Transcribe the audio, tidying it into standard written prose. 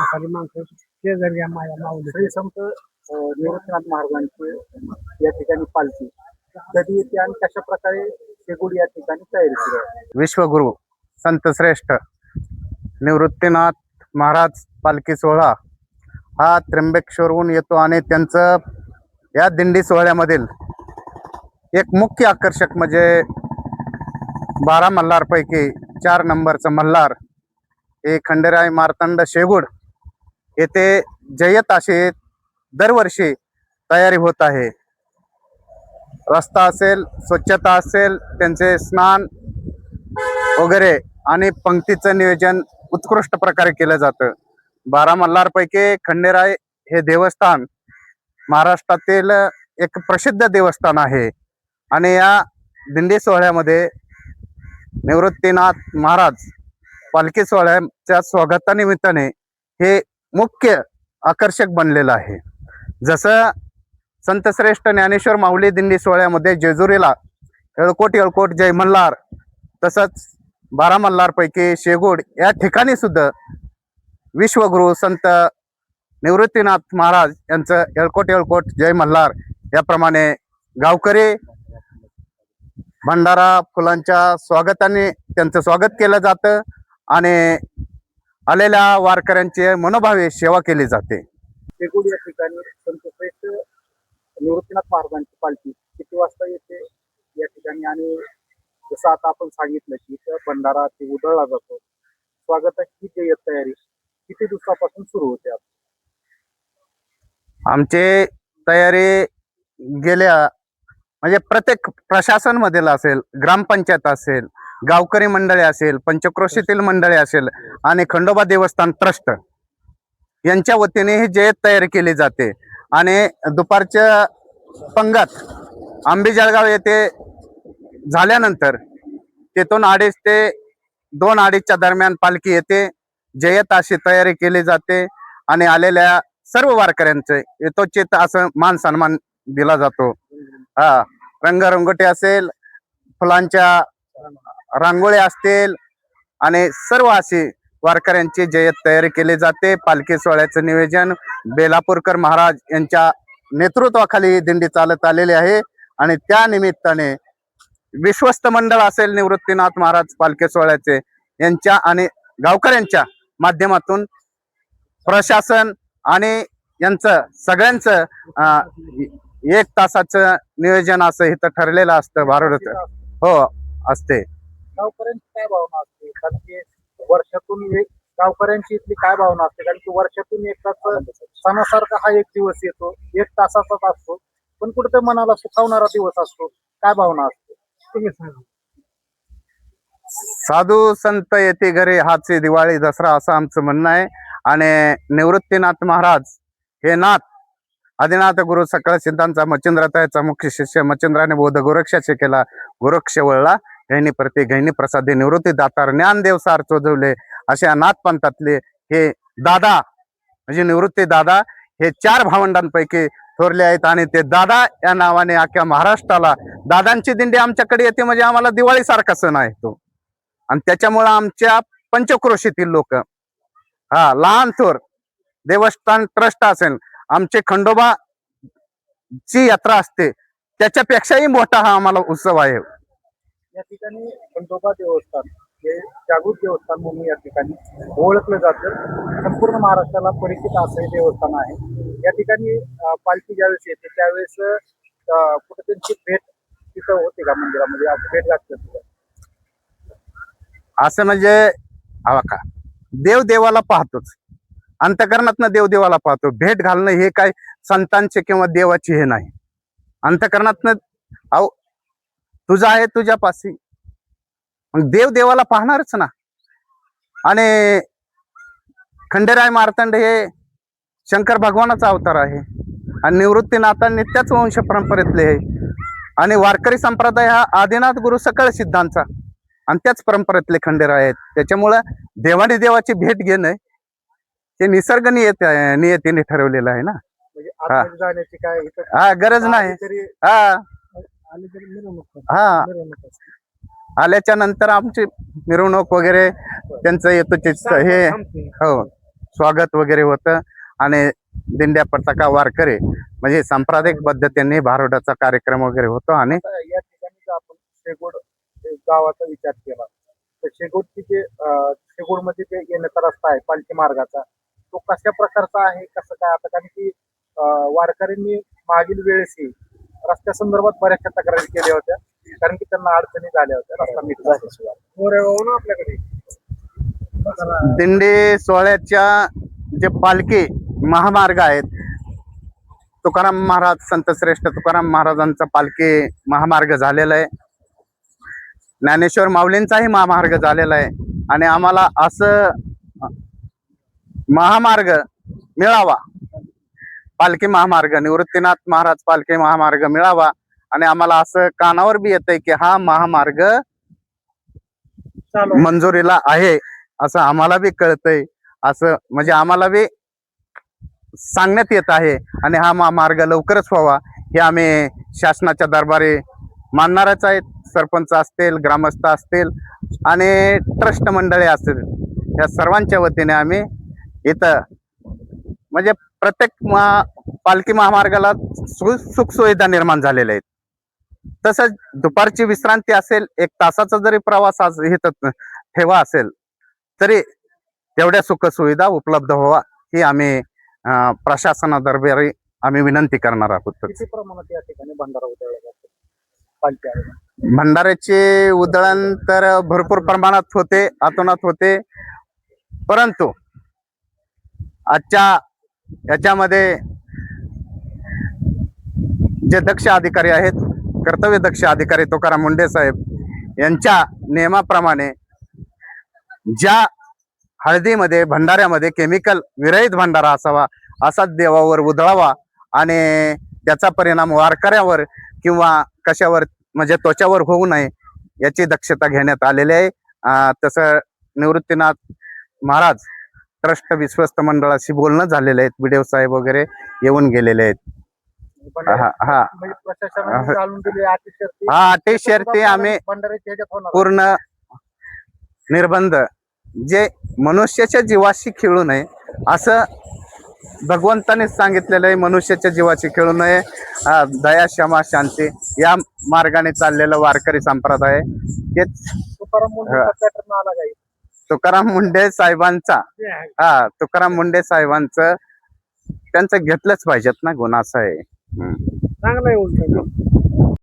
म्हातारी माणसं शेजारी माझ्या माऊली श्री संत निवृत्तीनाथ महाराजांची या ठिकाणी पालखी कधी येते आणि कशा प्रकारे शेगुड या ठिकाणी तयारी सुरू आहे? विश्वगुरु संत श्रेष्ठ निवृत्तीनाथ महाराज पालखी सोहळा हा त्र्यंबकेश्वरहून येतो आणि त्यांचं या दिंडी सोहळ्यामधील एक मुख्य आकर्षक म्हणजे 12 मल्हारपैकी 4 नंबरचं मल्हार हे खंडेराय मार्तंड शेगुड येथे जय्यत अशी दरवर्षी तयारी होत आहे. रस्ता असेल, स्वच्छता असेल, त्यांचे स्नान वगैरे आणि पंक्तीचं नियोजन उत्कृष्ट प्रकारे केलं जातं. 12 मल्हारपैकी खंडेराय हे देवस्थान महाराष्ट्रातील एक प्रसिद्ध देवस्थान आहे आणि या दिंडी सोहळ्यामध्ये निवृत्तीनाथ महाराज पालखी सोहळ्याच्या स्वागतानिमित्ताने हे मुख्य आकर्षक बनलेलं आहे. जसं संतश्रेष्ठ ज्ञानेश्वर माऊली दिंडी सोहळ्यामध्ये जेजुरीला येळकोट येळकोट जय मल्हार, तसंच 12 मल्हारपैकी शेगुड या ठिकाणी सुद्धा विश्वगुरु संत निवृत्तीनाथ महाराज यांचं येळकोट येळकोट जय मल्हार याप्रमाणे गावकरी भंडारा फुलांच्या स्वागताने त्यांचं स्वागत केलं जातं आणि आलेल्या वारकऱ्यांची मनोभावे सेवा केली जाते. शेगुड या ठिकाणी संत श्रेष्ठ निवृत्तीनाथ महाराजांची पालखी किती वाजता येते या ठिकाणी? आणि जसं आता आपण सांगितलं की इथं भंडारा ते उधळला जातो, स्वागताची जी तयारी किती दिवसापासून सुरू होते? आमची तयारी गेल्या म्हणजे प्रत्येक प्रशासन मधील असेल, ग्रामपंचायत असेल, गावकरी मंडळी असेल, पंचक्रोशीतील मंडळी असेल आणि खंडोबा देवस्थान ट्रस्ट यांच्या वतीने ही जय्यत तयारी केली जाते. आणि दुपारच्या पंगत आंबी जळगाव येथे झाल्यानंतर तिथून 2:30 ते 2:30च्या दरम्यान पालखी येते. जय्यत अशी तयारी केली जाते आणि आलेल्या सर्व वारकऱ्यांचे यथोचित असं मान सन्मान दिला जातो. रंगरंगोटी असेल, फुलांच्या रांगोळ्या असतील आणि सर्व अशी वारकऱ्यांची जय्यत तयारी केली जाते. पालखी सोहळ्याचं नियोजन बेलापूरकर महाराज यांच्या नेतृत्वाखाली दिंडी चालत आलेली आहे आणि त्या निमित्ताने विश्वस्त मंडळ असेल निवृत्तीनाथ महाराज पालखी सोहळ्याचे यांच्या आणि गावकऱ्यांच्या माध्यमातून प्रशासन आणि यांचं सगळ्यांचं 1 तासाचं नियोजन असं इथं ठरलेलं असतं. भारत हो असते. गावकऱ्यांची काय भावना असते? कारण की वर्षातून एक गावकऱ्यांची इथली काय भावना असते? कारण की वर्षातून एकाच सणासारखा हा एक दिवस येतो, 1 तासाचाच असतो, पण कुठे मनाला सुखावणारा दिवस असतो. काय भावना असते तुम्ही सांगा? साधू संत येते घरी हाची दिवाळी दसरा असं आमचं म्हणणं आहे. आणि निवृत्तीनाथ महाराज हे नाथ आदिनाथ गुरु सकळ सिद्धांचा मच्छिंद्रताचा मुख्य शिष्य मच्छिंद्राने बोध गोरक्षाचे केला, गोरक्ष वळला गैनी प्रति गैनी प्रसादे निवृत्ती दातार ज्ञानदेव सार चोजवले अशा नाथ पंथातले हे दादा म्हणजे निवृत्ती दादा हे 4 भावंडांपैकी थोरले आहेत. आणि ते दादा या नावाने अख्ख्या महाराष्ट्राला दादांची दिंडी आमच्याकडे येते म्हणजे आम्हाला दिवाळी सारखा सण आहे तो. आणि त्याच्यामुळं आमच्या पंचक्रोशीतील लोक लहान थोर देवस्थान ट्रस्ट असेल, आमचे खंडोबा ची यात्रा असते त्याच्यापेक्षाही मोठा हा आम्हाला उत्सव आहे. या ठिकाणी खंडोबा देवस्थान हे जागृत देवस्थान म्हणून या ठिकाणी ओळखलं जातं. संपूर्ण महाराष्ट्राला परिचित असं हे देवस्थान आहे. या ठिकाणी पालखी ज्यावेळेस येते त्यावेळेस कुठे त्यांची भेट तिथं होते का मंदिरामध्ये? भेट घातली असं म्हणजे का देव देवाला पाहतोच, अंतकरणातनं देव देवाला पाहतो. भेट घालणं हे काय संतांचे किंवा देवाची हे नाही. अंतकरणातनं तुझा आहे तुझ्यापाशी, मग देव देवाला पाहणारच ना. आणि खंडेराय मार्तंड हे शंकर भगवानाचा अवतार आहे आणि निवृत्तीनाथांनी त्याच वंश परंपरेतले आहे. आणि वारकरी संप्रदाय हा आदिनाथ गुरु सकळ सिद्धांचा आणि त्याच परंपरेतले खंडेराय आहेत. त्याच्यामुळं देवाने देवाची भेट घेणं ते निसर्ग नियतीने ठरवलेलं आहे ना. म्हणजे जाण्याची काय गरज नाही. आल्याच्या नंतर आमची मिरवणूक वगैरे त्यांचं येतो हे हो. स्वागत वगैरे होतं आणि दिंड्या पताका वारकरी म्हणजे सांप्रदायिक पद्धतीने भारुडाचा कार्यक्रम वगैरे होतो. आणि आता या ठिकाणी जर आपण शेगोड गावाचा विचार केला तर शेगोडची जे शेगोडमध्ये जे येण्याचा रस्ता आहे पालखी मार्गाचा तो कशा प्रकारचा आहे कसं काय आता कारण की वारकऱ्यांनी मागील वेळेसही रस्त्या संदर्भात बऱ्याचशा तक्रारी केल्या होत्या कारण की त्यांना अडचणी झाल्या होत्या रस्ता नीट झाल्याशिवाय. मोरेगाव ना आपल्याकडे दिंडी सोहळ्याच्या जे पालखी महामार्ग आहेत, तुकाराम महाराज संतश्रेष्ठ तुकाराम महाराजांचा पालखी महामार्ग झालेला आहे, ज्ञानेश्वर माऊलींचाही महामार्ग झालेला आहे. आणि आम्हाला असं महामार्ग मिळावा, पालखी महामार्ग निवृत्तीनाथ महाराज पालखी महामार्ग मिळावा. आणि आम्हाला असं कानावर बी येतंय की हा महामार्ग मंजुरीला आहे असं आम्हाला बी कळतंय, असं म्हणजे आम्हाला बी सांगण्यात येत आहे. आणि हा महामार्ग लवकरच व्हावा हे आम्ही शासनाच्या दरबारी मानणारच आहेत. सरपंच असतील, ग्रामस्थ असतील आणि ट्रस्ट मंडळी असतील, या सर्वांच्या वतीने आम्ही इथं म्हणजे प्रत्येक पालखी महामार्गाला सुखसुविधा निर्माण झालेल्या आहेत. तसंच दुपारची विश्रांती असेल, 1 तासाचा जरी प्रवास आज इथं ठेवा असेल तरी तेवढ्या सुखसुविधा उपलब्ध व्हावा ही आम्ही प्रशासनादरबारी आम्ही विनंती करणार आहोत. किती प्रमाणात या ठिकाणी भंडारा उधळला जातो पालखी आहे? भंडाऱ्याचे उधळण तर भरपूर प्रमाणात होते, अतोनात होते, परंतु आजच्या याच्यामध्ये जे दक्ष अधिकारी आहेत, कर्तव्य दक्ष अधिकारी तुकाराम मुंडे साहेब यांच्या नियमाप्रमाणे ज्या हळदीमध्ये भंडाऱ्यामध्ये केमिकल विरहित भंडारा असावा असाच देवावर उधळावा आणि त्याचा परिणाम वारकऱ्यावर किंवा कशावर म्हणजे त्वचावर होऊ नये याची दक्षता घेण्यात आलेली आहे. तसं निवृत्तीनाथ महाराज ट्रस्ट विश्वस्त मंडळाशी बोलणं झालेलं आहे, बीडीओ साहेब वगैरे येऊन गेलेले आहेत. म्हणजे प्रशासनाने घालून दिले अटी शर्ती आम्ही भंडाऱ्याच्या ह्याच्यात होणार पूर्ण निर्बंध जे मनुष्याच्या जीवाशी खेळू नये असं भगवंताने सांगितलेलं आहे. मनुष्याच्या जीवाशी खेळू नये, दया क्षमा शांती या मार्गाने चाललेलं वारकरी संप्रदाय तेच तुकाराम मुंडे साहेबांचा तुकाराम मुंडे साहेबांचं त्यांचं घेतलंच पाहिजेत ना गुण, असं आहे. चांगलं आहे उलट.